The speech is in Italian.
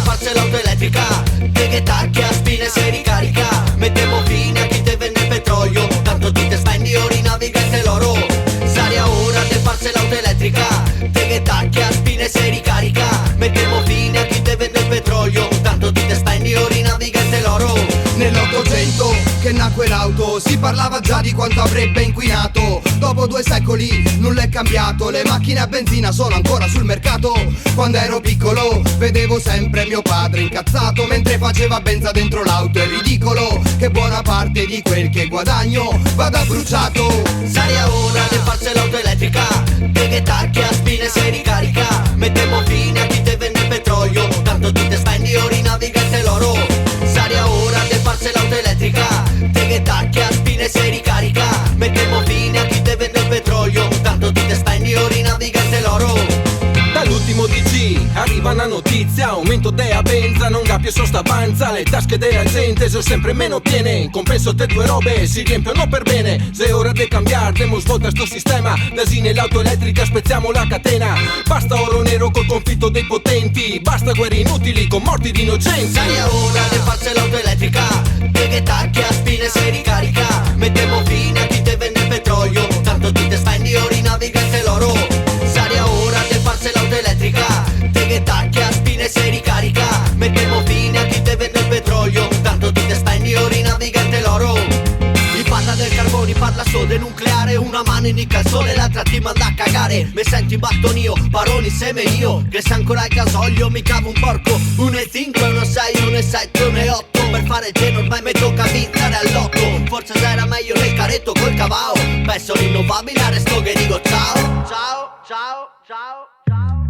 farsi l'auto elettrica, che tacchi a spine se ricarica. Mettevo fine a chi te vende il petrolio, tanto tu te spendi ori naviga e te l'oro. Saria ora di farsi l'auto elettrica, che tacchi a spine se ricarica. Mettevo fine a chi te vende il petrolio, tanto tu te spendi ori naviga e te l'oro. Nell'Ottocento che nacque l'auto si parlava già di quanto avrebbe inquinato. Dopo 2 secoli nulla è cambiato, le macchine a benzina sono ancora sul mercato. Quando ero piccolo vedevo sempre mio padre incazzato mentre faceva benza dentro l'auto. È ridicolo che buona parte di quel che guadagno vada bruciato. Saria ora di farsi l'auto elettrica, che tacchi a spine se ricarica. Mettevo fine a chi te vende il petrolio, tanto tu te spendi ori naviga e te l'oro. Saria ora di farsi l'auto elettrica, che tacchi a spine se ricarica. Mettevo fine a chi te vende il petrolio, tanto tu te spendi ori naviga e te l'oro. Dall'ultimo DC arriva una notizia, aumento della benza, non capisco so sta panza. Le tasche della gente sono sempre meno piene, in compenso te 2 robe si riempiono per bene. Se è ora di cambiare, demo svolta sto sistema. Dasine l'auto elettrica, spezziamo la catena. Basta oro nero col conflitto dei potenti, basta guerre inutili con morti di innocenti. Saria ora di farsi l'auto elettrica, che tacchi a spine se ricarica. Mettevo fine a chi te vende il petrolio, tanto tu te spendi ori naviga e te l'oro. Saria ora di farsi l'auto elettrica, che tacchi a spine se ricarica. Mettevo fine a chi te vende il petrolio, tanto tu te spendi ori naviga e te l'oro. Mi parla del carbone, parla solo del nucleare. Una mano indica il sole, l'altra ti manda a cagare. Mi senti in battonio, paroni seme io, che se ancora il gasolio mi cavo un porco. 1,5, 1,6, 1,7, 1,8. Per fare geno ormai mi tocca vincere all'otto. Forse era meglio nel caretto col cavao. Penso rinnovabile, resto che dico ciao. Ciao, ciao, ciao, ciao.